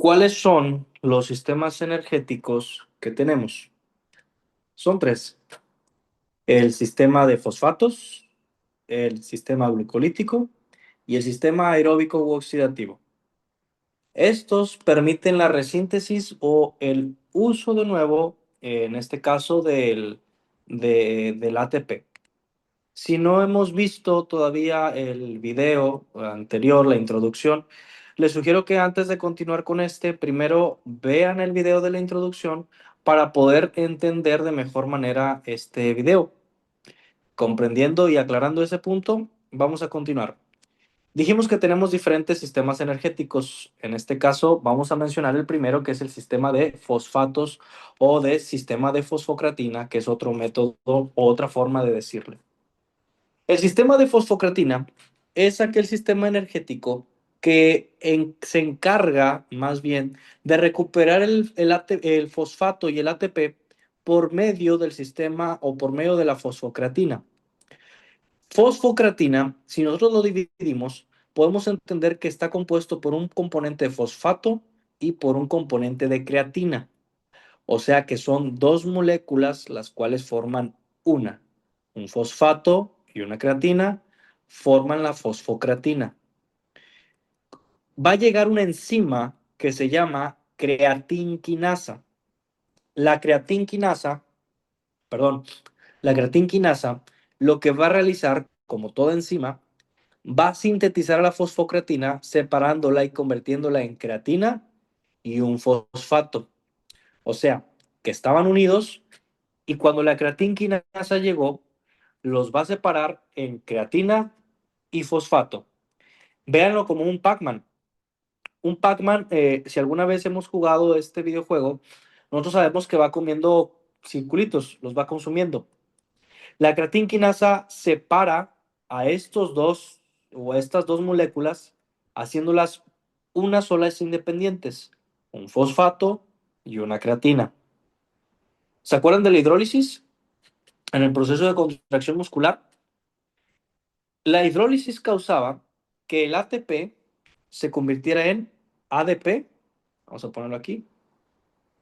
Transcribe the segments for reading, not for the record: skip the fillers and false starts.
¿Cuáles son los sistemas energéticos que tenemos? Son tres: el sistema de fosfatos, el sistema glucolítico y el sistema aeróbico u oxidativo. Estos permiten la resíntesis o el uso de nuevo, en este caso, del ATP. Si no hemos visto todavía el video anterior, la introducción, les sugiero que antes de continuar con primero vean el video de la introducción para poder entender de mejor manera este video. Comprendiendo y aclarando ese punto, vamos a continuar. Dijimos que tenemos diferentes sistemas energéticos. En este caso, vamos a mencionar el primero, que es el sistema de fosfatos o de sistema de fosfocratina, que es otro método o otra forma de decirle. El sistema de fosfocreatina es aquel sistema energético que se encarga más bien de recuperar el fosfato y el ATP por medio del sistema o por medio de la fosfocreatina. Fosfocreatina, si nosotros lo dividimos, podemos entender que está compuesto por un componente de fosfato y por un componente de creatina. O sea que son dos moléculas las cuales forman una. Un fosfato y una creatina forman la fosfocreatina. Va a llegar una enzima que se llama creatinquinasa. La creatinquinasa, perdón, la creatinquinasa lo que va a realizar, como toda enzima, va a sintetizar la fosfocreatina separándola y convirtiéndola en creatina y un fosfato. O sea, que estaban unidos. Y cuando la creatinquinasa llegó, los va a separar en creatina y fosfato. Véanlo como un Pac-Man. Un Pac-Man, si alguna vez hemos jugado este videojuego, nosotros sabemos que va comiendo circulitos, los va consumiendo. La creatinquinasa separa a estos dos o a estas dos moléculas, haciéndolas una sola independientes, un fosfato y una creatina. ¿Se acuerdan de la hidrólisis en el proceso de contracción muscular? La hidrólisis causaba que el ATP se convirtiera en ADP, vamos a ponerlo aquí,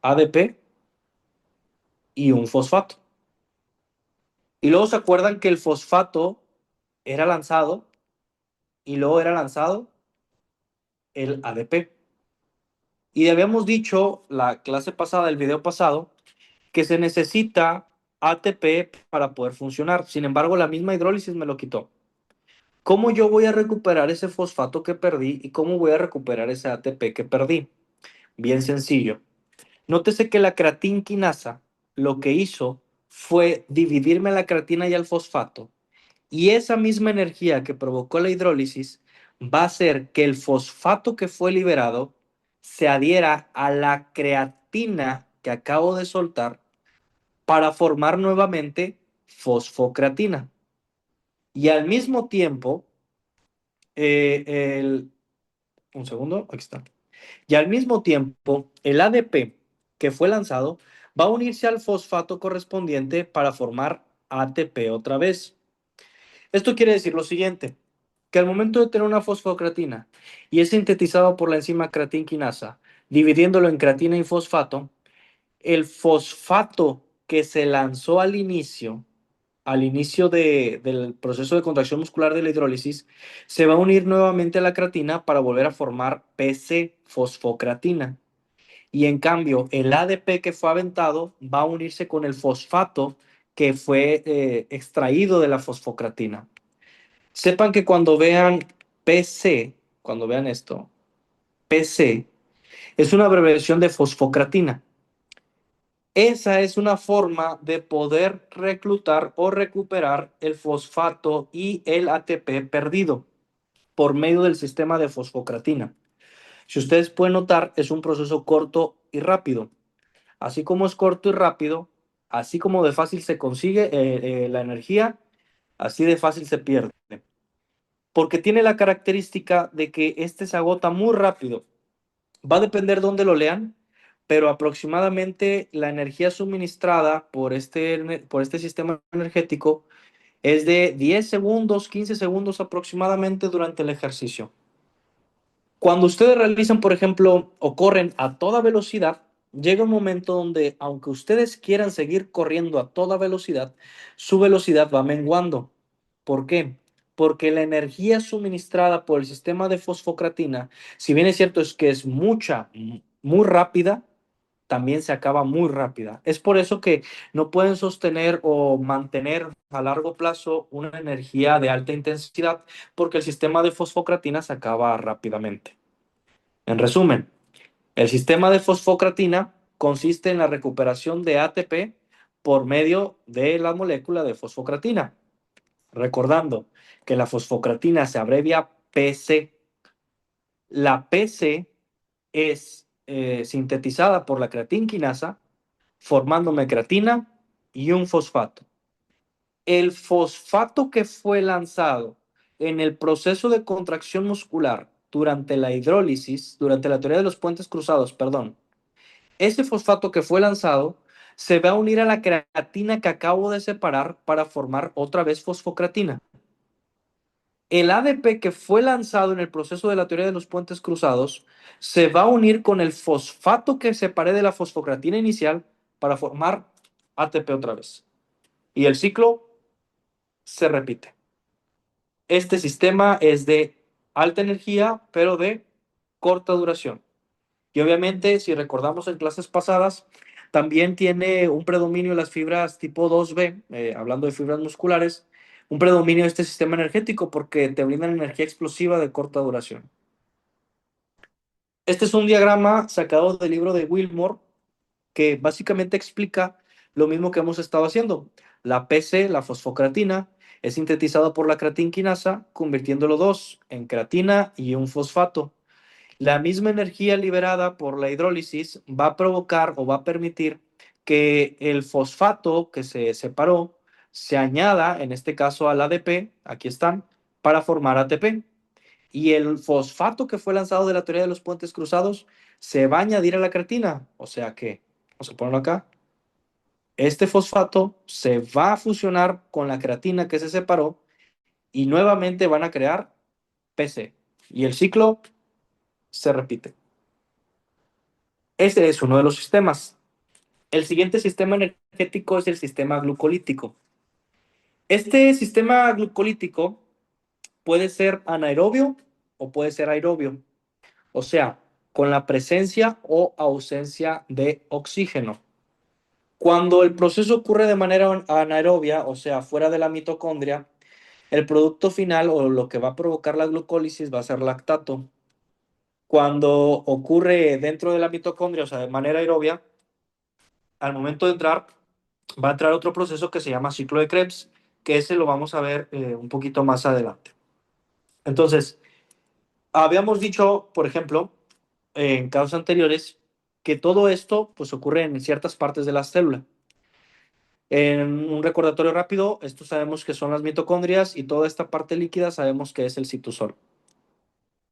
ADP y un fosfato. Y luego se acuerdan que el fosfato era lanzado y luego era lanzado el ADP. Y habíamos dicho la clase pasada, el video pasado, que se necesita ATP para poder funcionar. Sin embargo, la misma hidrólisis me lo quitó. ¿Cómo yo voy a recuperar ese fosfato que perdí y cómo voy a recuperar ese ATP que perdí? Bien sencillo. Nótese que la creatinquinasa lo que hizo fue dividirme la creatina y el fosfato, y esa misma energía que provocó la hidrólisis va a hacer que el fosfato que fue liberado se adhiera a la creatina que acabo de soltar para formar nuevamente fosfocreatina. Y al mismo tiempo, eh, el, un segundo, aquí está. Y al mismo tiempo, el ADP que fue lanzado va a unirse al fosfato correspondiente para formar ATP otra vez. Esto quiere decir lo siguiente, que al momento de tener una fosfocreatina y es sintetizado por la enzima creatinquinasa, dividiéndolo en creatina y fosfato, el fosfato que se lanzó al inicio del proceso de contracción muscular de la hidrólisis, se va a unir nuevamente a la creatina para volver a formar PC, fosfocreatina. Y en cambio, el ADP que fue aventado va a unirse con el fosfato que fue extraído de la fosfocreatina. Sepan que cuando vean PC, cuando vean esto, PC es una abreviación de fosfocreatina. Esa es una forma de poder reclutar o recuperar el fosfato y el ATP perdido por medio del sistema de fosfocreatina. Si ustedes pueden notar, es un proceso corto y rápido. Así como es corto y rápido, así como de fácil se consigue la energía, así de fácil se pierde. Porque tiene la característica de que este se agota muy rápido. Va a depender dónde lo lean, pero aproximadamente la energía suministrada por este sistema energético es de 10 segundos, 15 segundos aproximadamente durante el ejercicio. Cuando ustedes realizan, por ejemplo, o corren a toda velocidad, llega un momento donde, aunque ustedes quieran seguir corriendo a toda velocidad, su velocidad va menguando. ¿Por qué? Porque la energía suministrada por el sistema de fosfocratina, si bien es cierto es que es mucha, muy rápida, también se acaba muy rápida. Es por eso que no pueden sostener o mantener a largo plazo una energía de alta intensidad, porque el sistema de fosfocratina se acaba rápidamente. En resumen, el sistema de fosfocratina consiste en la recuperación de ATP por medio de la molécula de fosfocratina. Recordando que la fosfocratina se abrevia PC. La PC es sintetizada por la creatinquinasa, formándome creatina y un fosfato. El fosfato que fue lanzado en el proceso de contracción muscular durante la hidrólisis, durante la teoría de los puentes cruzados, perdón, ese fosfato que fue lanzado se va a unir a la creatina que acabo de separar para formar otra vez fosfocreatina. El ADP que fue lanzado en el proceso de la teoría de los puentes cruzados se va a unir con el fosfato que separé de la fosfocreatina inicial para formar ATP otra vez. Y el ciclo se repite. Este sistema es de alta energía, pero de corta duración. Y obviamente, si recordamos en clases pasadas, también tiene un predominio las fibras tipo 2B, hablando de fibras musculares, un predominio de este sistema energético porque te brindan energía explosiva de corta duración. Este es un diagrama sacado del libro de Wilmore que básicamente explica lo mismo que hemos estado haciendo. La PC, la fosfocreatina, es sintetizada por la creatinquinasa, convirtiéndolo dos en creatina y un fosfato. La misma energía liberada por la hidrólisis va a provocar o va a permitir que el fosfato que se separó se añada, en este caso al ADP, aquí están, para formar ATP. Y el fosfato que fue lanzado de la teoría de los puentes cruzados se va a añadir a la creatina. O sea que, vamos a ponerlo acá, este fosfato se va a fusionar con la creatina que se separó y nuevamente van a crear PC. Y el ciclo se repite. Este es uno de los sistemas. El siguiente sistema energético es el sistema glucolítico. Este sistema glucolítico puede ser anaerobio o puede ser aerobio, o sea, con la presencia o ausencia de oxígeno. Cuando el proceso ocurre de manera anaerobia, o sea, fuera de la mitocondria, el producto final o lo que va a provocar la glucólisis va a ser lactato. Cuando ocurre dentro de la mitocondria, o sea, de manera aerobia, al momento de entrar, va a entrar otro proceso que se llama ciclo de Krebs, que ese lo vamos a ver un poquito más adelante. Entonces, habíamos dicho, por ejemplo, en casos anteriores, que todo esto pues ocurre en ciertas partes de la célula. En un recordatorio rápido, esto sabemos que son las mitocondrias y toda esta parte líquida sabemos que es el citosol.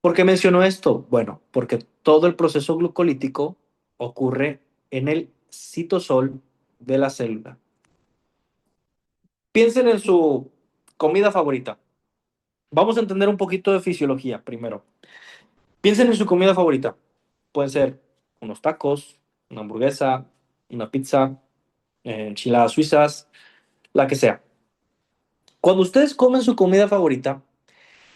¿Por qué menciono esto? Bueno, porque todo el proceso glucolítico ocurre en el citosol de la célula. Piensen en su comida favorita. Vamos a entender un poquito de fisiología primero. Piensen en su comida favorita. Pueden ser unos tacos, una hamburguesa, una pizza, enchiladas suizas, la que sea. Cuando ustedes comen su comida favorita,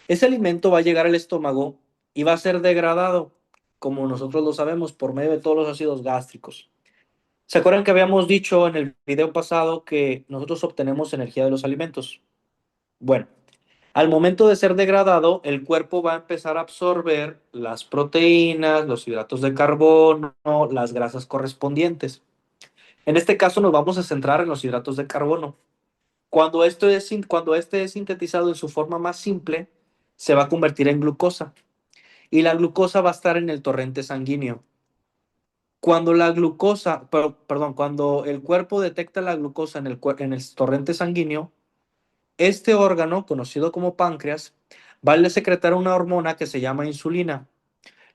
ese alimento va a llegar al estómago y va a ser degradado, como nosotros lo sabemos, por medio de todos los ácidos gástricos. ¿Se acuerdan que habíamos dicho en el video pasado que nosotros obtenemos energía de los alimentos? Bueno, al momento de ser degradado, el cuerpo va a empezar a absorber las proteínas, los hidratos de carbono, las grasas correspondientes. En este caso nos vamos a centrar en los hidratos de carbono. Cuando este es sintetizado en su forma más simple, se va a convertir en glucosa y la glucosa va a estar en el torrente sanguíneo. Cuando la glucosa, perdón, cuando el cuerpo detecta la glucosa en el torrente sanguíneo, este órgano, conocido como páncreas, va a secretar una hormona que se llama insulina.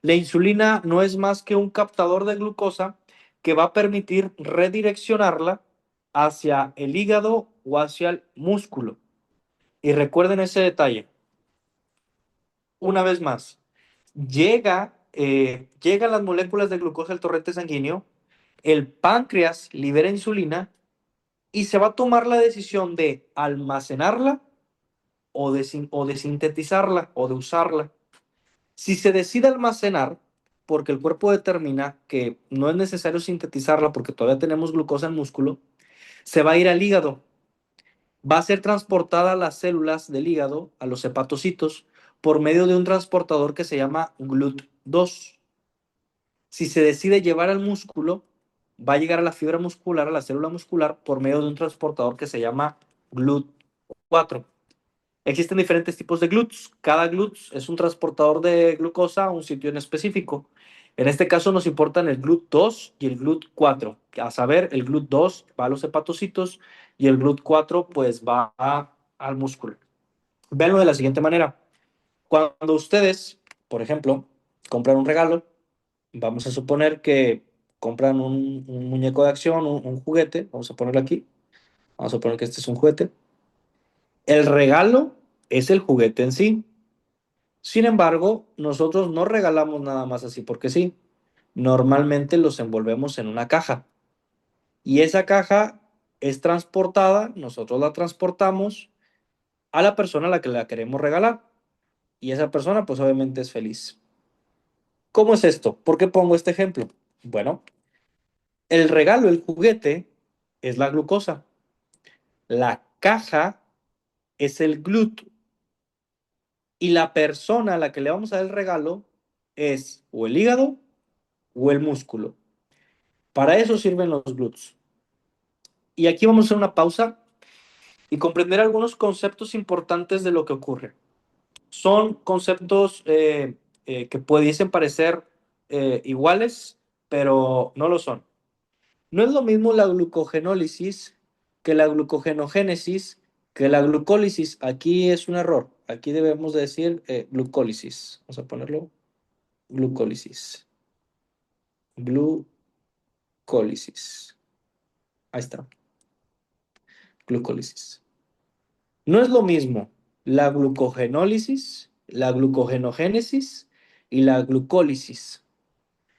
La insulina no es más que un captador de glucosa que va a permitir redireccionarla hacia el hígado o hacia el músculo. Y recuerden ese detalle. Una vez más, llegan las moléculas de glucosa al torrente sanguíneo, el páncreas libera insulina y se va a tomar la decisión de almacenarla o de sintetizarla o de usarla. Si se decide almacenar, porque el cuerpo determina que no es necesario sintetizarla porque todavía tenemos glucosa en músculo, se va a ir al hígado. Va a ser transportada a las células del hígado, a los hepatocitos, por medio de un transportador que se llama GLUT2. Si se decide llevar al músculo, va a llegar a la fibra muscular, a la célula muscular, por medio de un transportador que se llama GLUT4. Existen diferentes tipos de GLUTs. Cada GLUT es un transportador de glucosa a un sitio en específico. En este caso nos importan el GLUT2 y el GLUT4. A saber, el GLUT2 va a los hepatocitos y el GLUT4 pues al músculo. Véanlo de la siguiente manera. Cuando ustedes, por ejemplo, compran un regalo, vamos a suponer que compran un muñeco de acción, un juguete, vamos a ponerlo aquí, vamos a poner que este es un juguete. El regalo es el juguete en sí. Sin embargo, nosotros no regalamos nada más así porque sí. Normalmente los envolvemos en una caja y esa caja es transportada, nosotros la transportamos a la persona a la que la queremos regalar y esa persona pues obviamente es feliz. ¿Cómo es esto? ¿Por qué pongo este ejemplo? Bueno, el regalo, el juguete, es la glucosa. La caja es el GLUT y la persona a la que le vamos a dar el regalo es o el hígado o el músculo. Para eso sirven los GLUTs. Y aquí vamos a hacer una pausa y comprender algunos conceptos importantes de lo que ocurre. Son conceptos que pudiesen parecer iguales, pero no lo son. No es lo mismo la glucogenólisis que la glucogenogénesis que la glucólisis. Aquí es un error. Aquí debemos de decir glucólisis. Vamos a ponerlo glucólisis. Glucólisis. Ahí está. Glucólisis. No es lo mismo la glucogenólisis, la glucogenogénesis y la glucólisis.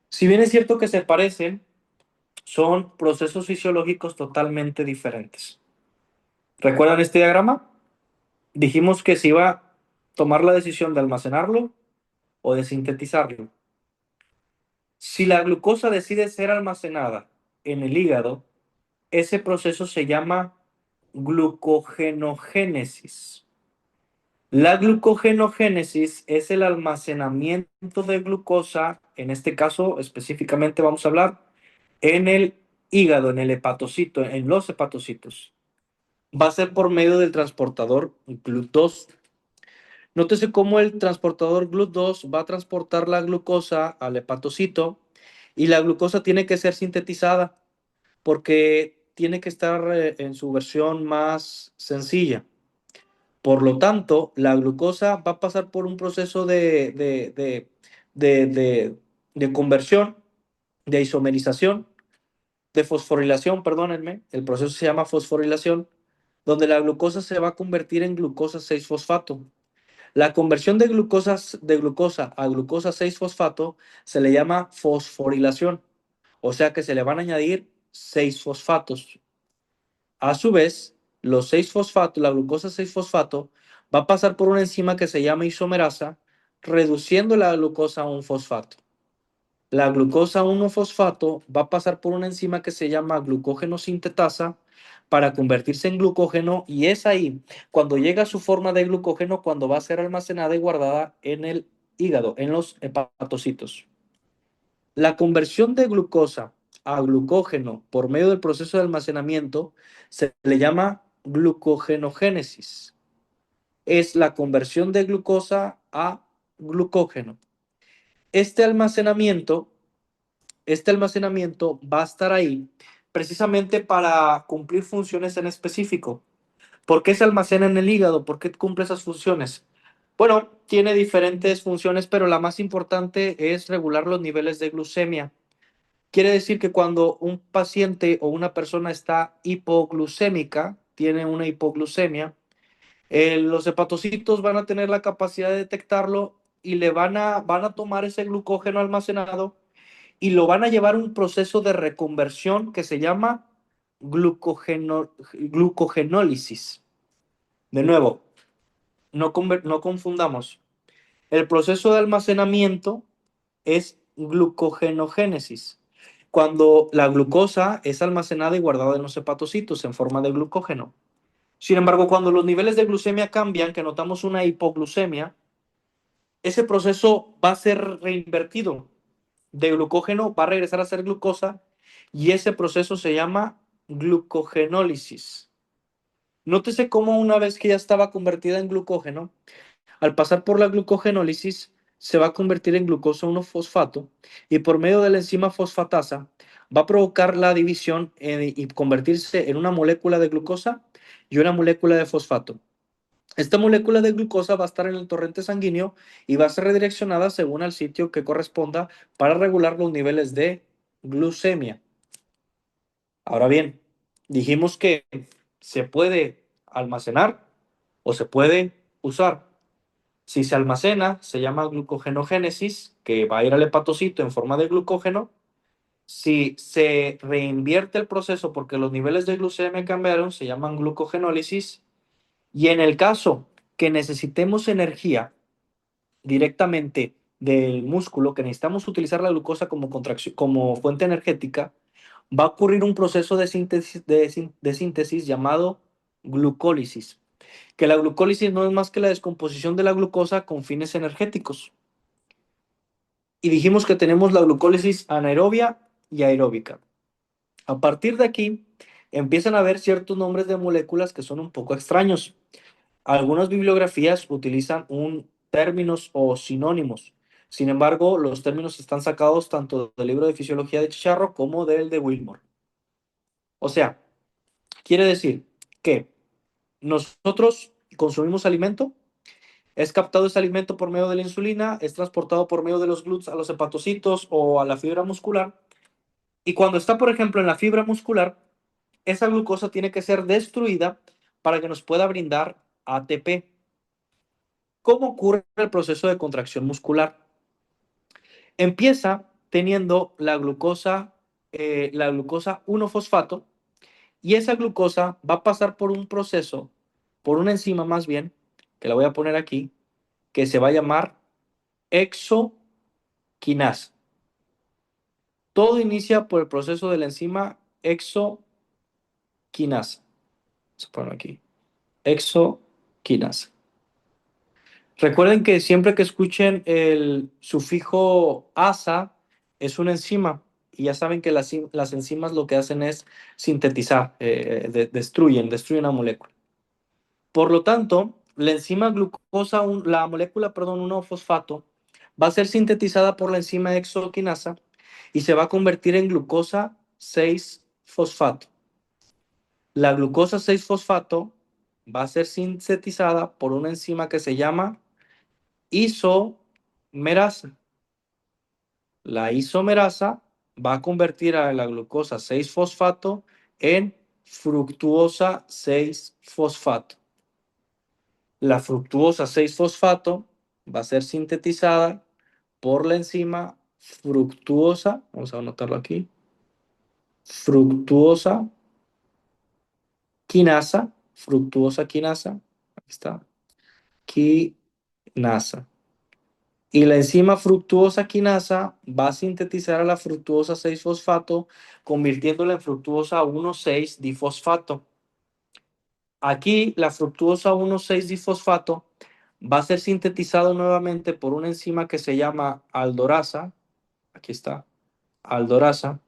Si bien es cierto que se parecen, son procesos fisiológicos totalmente diferentes. ¿Recuerdan este diagrama? Dijimos que se iba a tomar la decisión de almacenarlo o de sintetizarlo. Si la glucosa decide ser almacenada en el hígado, ese proceso se llama glucogenogénesis. La glucogenogénesis es el almacenamiento de glucosa, en este caso específicamente vamos a hablar en el hígado, en el hepatocito, en los hepatocitos. Va a ser por medio del transportador GLUT2. Nótese cómo el transportador GLUT2 va a transportar la glucosa al hepatocito y la glucosa tiene que ser sintetizada porque tiene que estar en su versión más sencilla. Por lo tanto, la glucosa va a pasar por un proceso de, de, de conversión, de isomerización, de fosforilación, perdónenme, el proceso se llama fosforilación, donde la glucosa se va a convertir en glucosa 6-fosfato. La conversión de glucosa a glucosa 6-fosfato se le llama fosforilación, o sea que se le van a añadir 6 fosfatos. A su vez, los 6-fosfatos, la glucosa 6-fosfato, va a pasar por una enzima que se llama isomerasa, reduciendo la glucosa a un fosfato. La glucosa 1-fosfato va a pasar por una enzima que se llama glucógeno sintetasa para convertirse en glucógeno y es ahí cuando llega a su forma de glucógeno cuando va a ser almacenada y guardada en el hígado, en los hepatocitos. La conversión de glucosa a glucógeno por medio del proceso de almacenamiento se le llama glucogenogénesis. Es la conversión de glucosa a glucógeno. Este almacenamiento, este almacenamiento va a estar ahí precisamente para cumplir funciones en específico. ¿Por qué se almacena en el hígado? ¿Por qué cumple esas funciones? Bueno, tiene diferentes funciones, pero la más importante es regular los niveles de glucemia. Quiere decir que cuando un paciente o una persona está hipoglucémica, tiene una hipoglucemia, los hepatocitos van a tener la capacidad de detectarlo y van a tomar ese glucógeno almacenado y lo van a llevar a un proceso de reconversión que se llama glucogenólisis. De nuevo, no confundamos. El proceso de almacenamiento es glucogenogénesis, cuando la glucosa es almacenada y guardada en los hepatocitos en forma de glucógeno. Sin embargo, cuando los niveles de glucemia cambian, que notamos una hipoglucemia, ese proceso va a ser reinvertido. De glucógeno va a regresar a ser glucosa y ese proceso se llama glucogenólisis. Nótese cómo una vez que ya estaba convertida en glucógeno, al pasar por la glucogenólisis, se va a convertir en glucosa 1-fosfato y por medio de la enzima fosfatasa va a provocar la división y convertirse en una molécula de glucosa y una molécula de fosfato. Esta molécula de glucosa va a estar en el torrente sanguíneo y va a ser redireccionada según el sitio que corresponda para regular los niveles de glucemia. Ahora bien, dijimos que se puede almacenar o se puede usar. Si se almacena, se llama glucogenogénesis, que va a ir al hepatocito en forma de glucógeno. Si se reinvierte el proceso porque los niveles de glucemia cambiaron, se llaman glucogenólisis. Y en el caso que necesitemos energía directamente del músculo, que necesitamos utilizar la glucosa como, como fuente energética, va a ocurrir un proceso de síntesis llamado glucólisis, que la glucólisis no es más que la descomposición de la glucosa con fines energéticos. Y dijimos que tenemos la glucólisis anaerobia y aeróbica. A partir de aquí, empiezan a haber ciertos nombres de moléculas que son un poco extraños. Algunas bibliografías utilizan términos o sinónimos. Sin embargo, los términos están sacados tanto del libro de fisiología de Chicharro como del de Wilmore. O sea, quiere decir que nosotros consumimos alimento, es captado ese alimento por medio de la insulina, es transportado por medio de los GLUTs a los hepatocitos o a la fibra muscular. Y cuando está, por ejemplo, en la fibra muscular, esa glucosa tiene que ser destruida para que nos pueda brindar ATP. ¿Cómo ocurre el proceso de contracción muscular? Empieza teniendo la glucosa 1-fosfato, y esa glucosa va a pasar por un proceso, por una enzima más bien, que la voy a poner aquí, que se va a llamar exoquinasa. Todo inicia por el proceso de la enzima exoquinasa. Vamos a ponerlo aquí. Exoquinasa. Recuerden que siempre que escuchen el sufijo asa, es una enzima. Y ya saben que las enzimas lo que hacen es sintetizar, destruyen una molécula. Por lo tanto, la enzima glucosa, la molécula, perdón, 1-fosfato, va a ser sintetizada por la enzima exoquinasa y se va a convertir en glucosa 6-fosfato. La glucosa 6-fosfato va a ser sintetizada por una enzima que se llama isomerasa. La isomerasa va a convertir a la glucosa 6-fosfato en fructuosa 6-fosfato. La fructuosa 6-fosfato va a ser sintetizada por la enzima fructuosa, vamos a anotarlo aquí, fructuosa quinasa, aquí está, quinasa. Y la enzima fructuosa quinasa va a sintetizar a la fructuosa 6-fosfato, convirtiéndola en fructuosa 1,6-difosfato. Aquí la fructuosa 1,6-difosfato va a ser sintetizado nuevamente por una enzima que se llama aldorasa. Aquí está, aldorasa.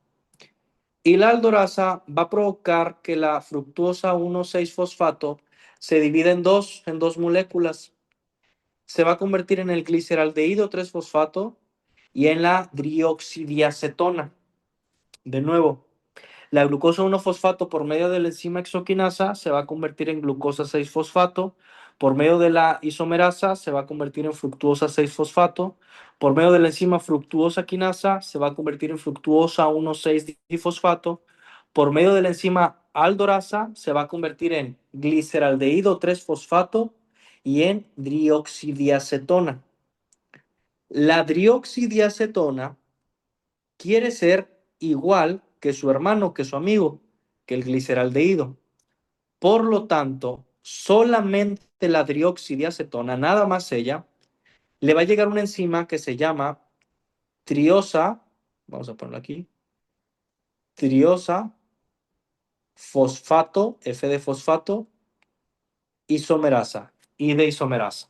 Y la aldorasa va a provocar que la fructuosa 1,6-fosfato se divida en dos moléculas. Se va a convertir en el gliceraldehído 3-fosfato y en la drioxidiacetona. De nuevo, la glucosa 1-fosfato por medio de la enzima exoquinasa se va a convertir en glucosa 6-fosfato. Por medio de la isomerasa se va a convertir en fructuosa 6-fosfato. Por medio de la enzima fructuosa quinasa se va a convertir en fructuosa 1,6-difosfato. Por medio de la enzima aldorasa se va a convertir en gliceraldehído 3-fosfato y en drioxidiacetona. La drioxidiacetona quiere ser igual que su hermano, que su amigo, que el gliceraldehído. Por lo tanto, solamente la drioxidiacetona, nada más ella, le va a llegar una enzima que se llama triosa, vamos a ponerlo aquí, triosa fosfato, F de fosfato, isomerasa, I de isomerasa.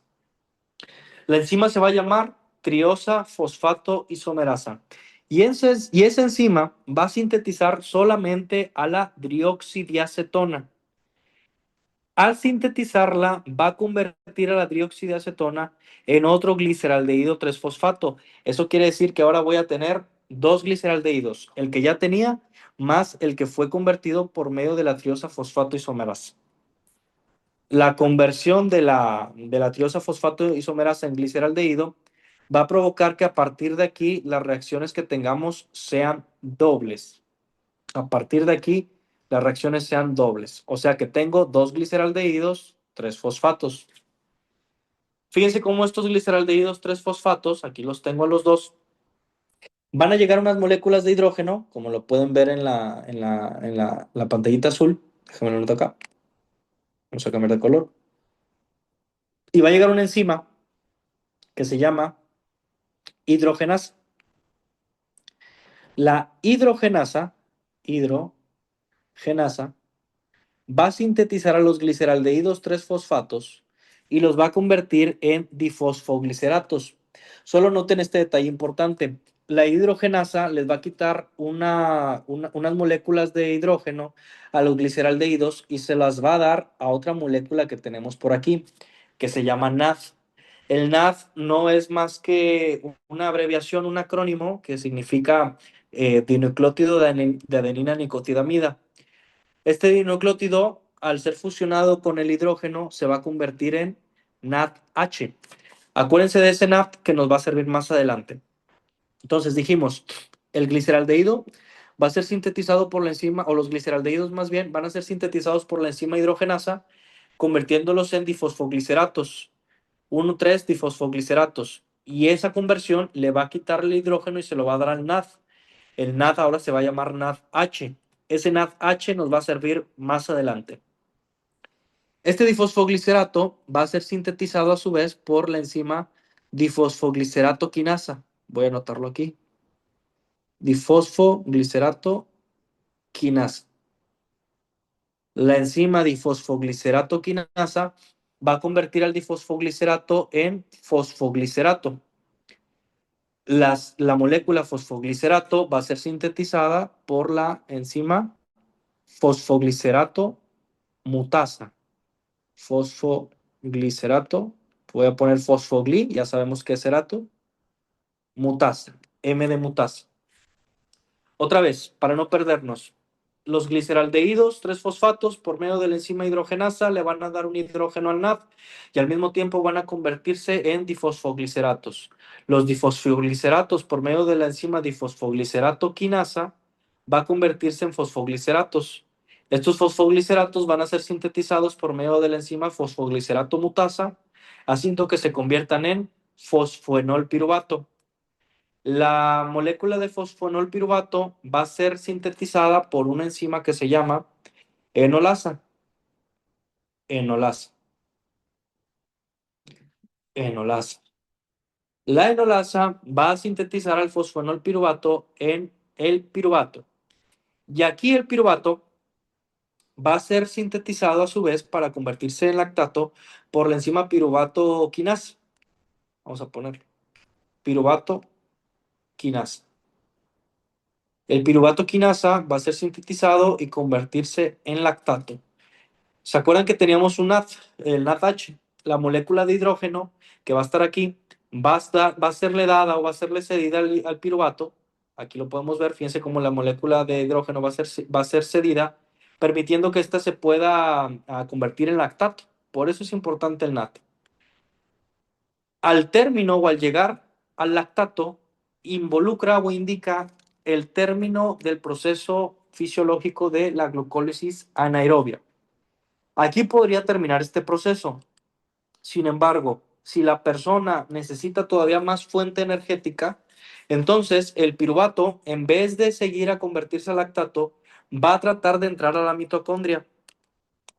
La enzima se va a llamar triosa fosfato isomerasa. Y esa enzima va a sintetizar solamente a la drioxidiacetona. Al sintetizarla, va a convertir a la drioxidiacetona en otro gliceraldehído 3-fosfato. Eso quiere decir que ahora voy a tener dos gliceraldehídos, el que ya tenía más el que fue convertido por medio de la triosa fosfato isomerasa. La conversión de la triosa fosfato isomerasa en gliceraldehído va a provocar que a partir de aquí las reacciones que tengamos sean dobles. A partir de aquí las reacciones sean dobles. O sea que tengo dos gliceraldehídos, tres fosfatos. Fíjense cómo estos gliceraldehídos, tres fosfatos, aquí los tengo a los dos, van a llegar unas moléculas de hidrógeno, como lo pueden ver en la pantallita azul. Déjenme lo noto acá. Vamos a cambiar de color. Y va a llegar una enzima que se llama hidrogenasa. La hidrogenasa, va a sintetizar a los gliceraldehídos 3-fosfatos y los va a convertir en difosfogliceratos. Solo noten este detalle importante. La hidrogenasa les va a quitar unas moléculas de hidrógeno a los gliceraldehídos y se las va a dar a otra molécula que tenemos por aquí, que se llama NAD. El NAD no es más que una abreviación, un acrónimo que significa dinucleótido de adenina nicotidamida. Este dinucleótido, al ser fusionado con el hidrógeno, se va a convertir en NADH. Acuérdense de ese NAD que nos va a servir más adelante. Entonces dijimos, el gliceraldehído va a ser sintetizado por la enzima, o los gliceraldehídos más bien, van a ser sintetizados por la enzima hidrogenasa, convirtiéndolos en difosfogliceratos, 1,3 difosfogliceratos. Y esa conversión le va a quitar el hidrógeno y se lo va a dar al NAD. El NAD ahora se va a llamar NADH. Ese NADH nos va a servir más adelante. Este difosfoglicerato va a ser sintetizado a su vez por la enzima difosfoglicerato quinasa. Voy a anotarlo aquí. Difosfoglicerato quinasa. La enzima difosfoglicerato quinasa va a convertir al difosfoglicerato en fosfoglicerato. La molécula fosfoglicerato va a ser sintetizada por la enzima fosfoglicerato mutasa. Fosfoglicerato, voy a poner fosfogli, ya sabemos qué es cerato, mutasa, M de mutasa. Otra vez, para no perdernos, los gliceraldehídos, 3-fosfatos, por medio de la enzima hidrogenasa, le van a dar un hidrógeno al NAD y al mismo tiempo van a convertirse en difosfogliceratos. Los difosfogliceratos, por medio de la enzima difosfoglicerato quinasa, va a convertirse en fosfogliceratos. Estos fosfogliceratos van a ser sintetizados por medio de la enzima fosfoglicerato mutasa, haciendo que se conviertan en fosfoenol piruvato. La molécula de fosfonol piruvato va a ser sintetizada por una enzima que se llama enolasa. Enolasa. Enolasa. La enolasa va a sintetizar al fosfonol piruvato en el piruvato. Y aquí el piruvato va a ser sintetizado a su vez para convertirse en lactato por la enzima piruvato quinasa. Vamos a poner piruvato quinasa. El piruvato quinasa va a ser sintetizado y convertirse en lactato. ¿Se acuerdan que teníamos un NAD, el NADH? La molécula de hidrógeno que va a estar aquí va a serle dada o va a serle cedida al piruvato. Aquí lo podemos ver, fíjense cómo la molécula de hidrógeno va a ser cedida, permitiendo que ésta se pueda convertir en lactato. Por eso es importante el NAD. Al término o al llegar al lactato, involucra o indica el término del proceso fisiológico de la glucólisis anaerobia. Aquí podría terminar este proceso. Sin embargo, si la persona necesita todavía más fuente energética, entonces el piruvato, en vez de seguir a convertirse a lactato, va a tratar de entrar a la mitocondria.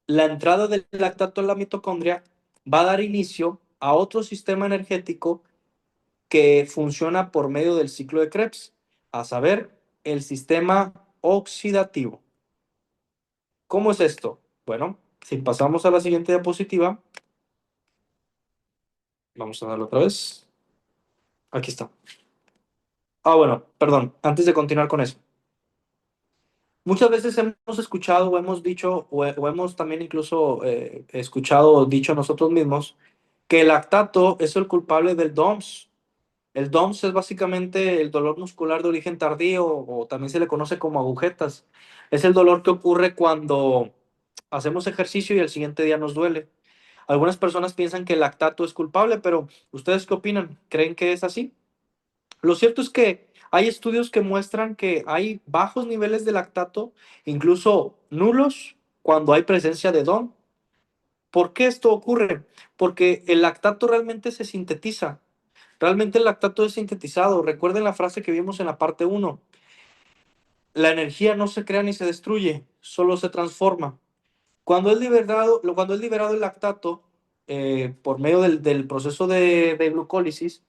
La entrada del lactato en la mitocondria va a dar inicio a otro sistema energético que funciona por medio del ciclo de Krebs, a saber, el sistema oxidativo. ¿Cómo es esto? Bueno, si pasamos a la siguiente diapositiva, vamos a darlo otra vez. Aquí está. Bueno, perdón, antes de continuar con eso. Muchas veces hemos escuchado o hemos dicho o hemos también incluso escuchado o dicho nosotros mismos que el lactato es el culpable del DOMS. El DOMS es básicamente el dolor muscular de origen tardío o también se le conoce como agujetas. Es el dolor que ocurre cuando hacemos ejercicio y el siguiente día nos duele. Algunas personas piensan que el lactato es culpable, pero ¿ustedes qué opinan? ¿Creen que es así? Lo cierto es que hay estudios que muestran que hay bajos niveles de lactato, incluso nulos, cuando hay presencia de DOM. ¿Por qué esto ocurre? Porque el lactato realmente se sintetiza. Realmente el lactato es sintetizado. Recuerden la frase que vimos en la parte uno. La energía no se crea ni se destruye, solo se transforma. Cuando es liberado el lactato por medio del proceso de glucólisis,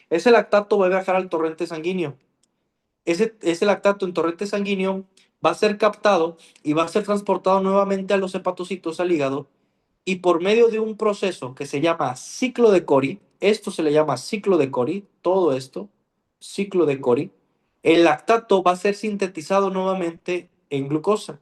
ese lactato va a viajar al torrente sanguíneo. Ese lactato en torrente sanguíneo va a ser captado y va a ser transportado nuevamente a los hepatocitos, al hígado, y por medio de un proceso que se llama ciclo de Cori, esto se le llama ciclo de Cori, todo esto, ciclo de Cori, el lactato va a ser sintetizado nuevamente en glucosa.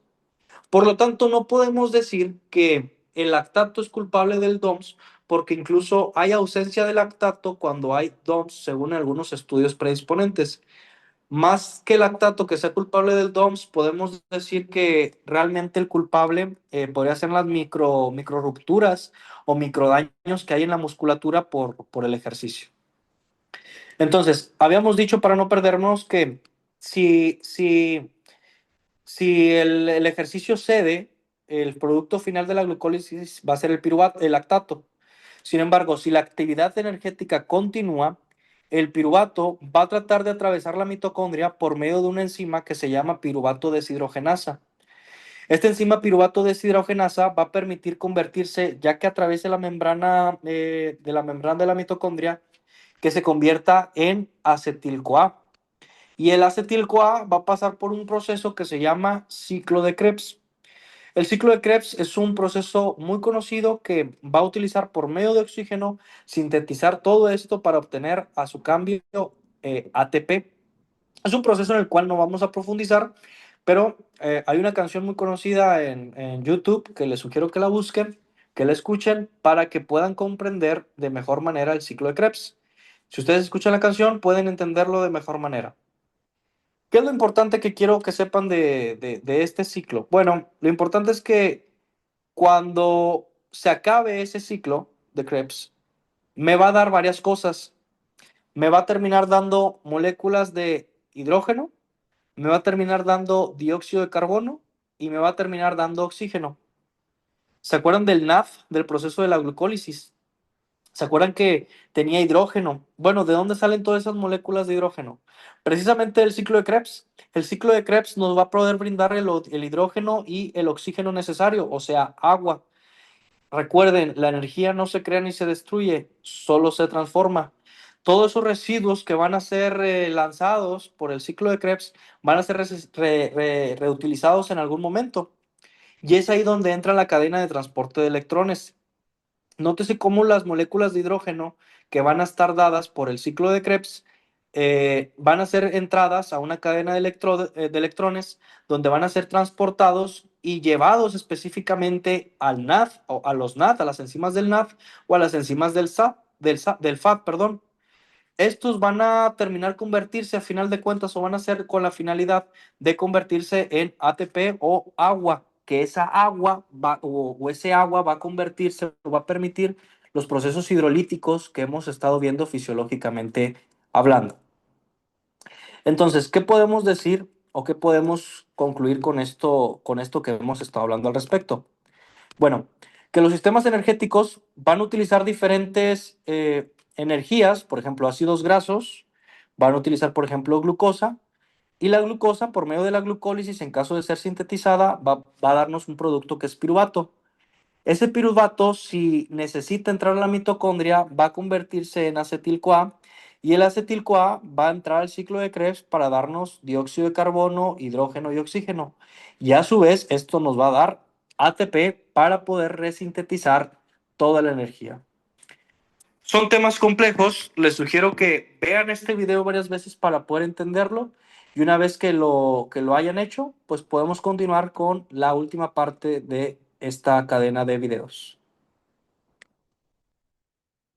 Por lo tanto, no podemos decir que el lactato es culpable del DOMS, porque incluso hay ausencia de lactato cuando hay DOMS, según algunos estudios predisponentes. Más que el lactato que sea culpable del DOMS, podemos decir que realmente el culpable podría ser las micro rupturas o microdaños que hay en la musculatura por el ejercicio. Entonces, habíamos dicho para no perdernos que si, si, si el ejercicio cede, el producto final de la glucólisis va a ser el lactato. Sin embargo, si la actividad energética continúa, el piruvato va a tratar de atravesar la mitocondria por medio de una enzima que se llama piruvato deshidrogenasa. Esta enzima piruvato deshidrogenasa va a permitir convertirse, ya que atraviese la membrana de la mitocondria, que se convierta en acetil-CoA. Y el acetil-CoA va a pasar por un proceso que se llama ciclo de Krebs. El ciclo de Krebs es un proceso muy conocido que va a utilizar por medio de oxígeno sintetizar todo esto para obtener a su cambio ATP. Es un proceso en el cual no vamos a profundizar, pero hay una canción muy conocida en YouTube que les sugiero que la busquen, que la escuchen para que puedan comprender de mejor manera el ciclo de Krebs. Si ustedes escuchan la canción, pueden entenderlo de mejor manera. ¿Qué es lo importante que quiero que sepan de este ciclo? Bueno, lo importante es que cuando se acabe ese ciclo de Krebs, me va a dar varias cosas. Me va a terminar dando moléculas de hidrógeno, me va a terminar dando dióxido de carbono y me va a terminar dando oxígeno. ¿Se acuerdan del NAD, del proceso de la glucólisis? ¿Se acuerdan que tenía hidrógeno? Bueno, ¿de dónde salen todas esas moléculas de hidrógeno? Precisamente del ciclo de Krebs. El ciclo de Krebs nos va a poder brindar el hidrógeno y el oxígeno necesario, o sea, agua. Recuerden, la energía no se crea ni se destruye, solo se transforma. Todos esos residuos que van a ser lanzados por el ciclo de Krebs van a ser reutilizados en algún momento. Y es ahí donde entra la cadena de transporte de electrones. Nótese cómo las moléculas de hidrógeno que van a estar dadas por el ciclo de Krebs van a ser entradas a una cadena de electrones donde van a ser transportados y llevados específicamente al NAD o a los NAD, a las enzimas del NAD o a las enzimas del FAD, perdón. Estos van a terminar convertirse a final de cuentas o van a ser con la finalidad de convertirse en ATP o agua, que esa agua va, o ese agua va a convertirse o va a permitir los procesos hidrolíticos que hemos estado viendo fisiológicamente hablando. Entonces, ¿qué podemos decir o qué podemos concluir con esto que hemos estado hablando al respecto? Bueno, que los sistemas energéticos van a utilizar diferentes energías, por ejemplo, ácidos grasos, van a utilizar, por ejemplo, glucosa, y la glucosa, por medio de la glucólisis, en caso de ser sintetizada, va a darnos un producto que es piruvato. Ese piruvato, si necesita entrar a la mitocondria, va a convertirse en acetil-CoA y el acetil-CoA va a entrar al ciclo de Krebs para darnos dióxido de carbono, hidrógeno y oxígeno. Y a su vez, esto nos va a dar ATP para poder resintetizar toda la energía. Son temas complejos, les sugiero que vean este video varias veces para poder entenderlo y una vez que lo hayan hecho, pues podemos continuar con la última parte de esta cadena de videos.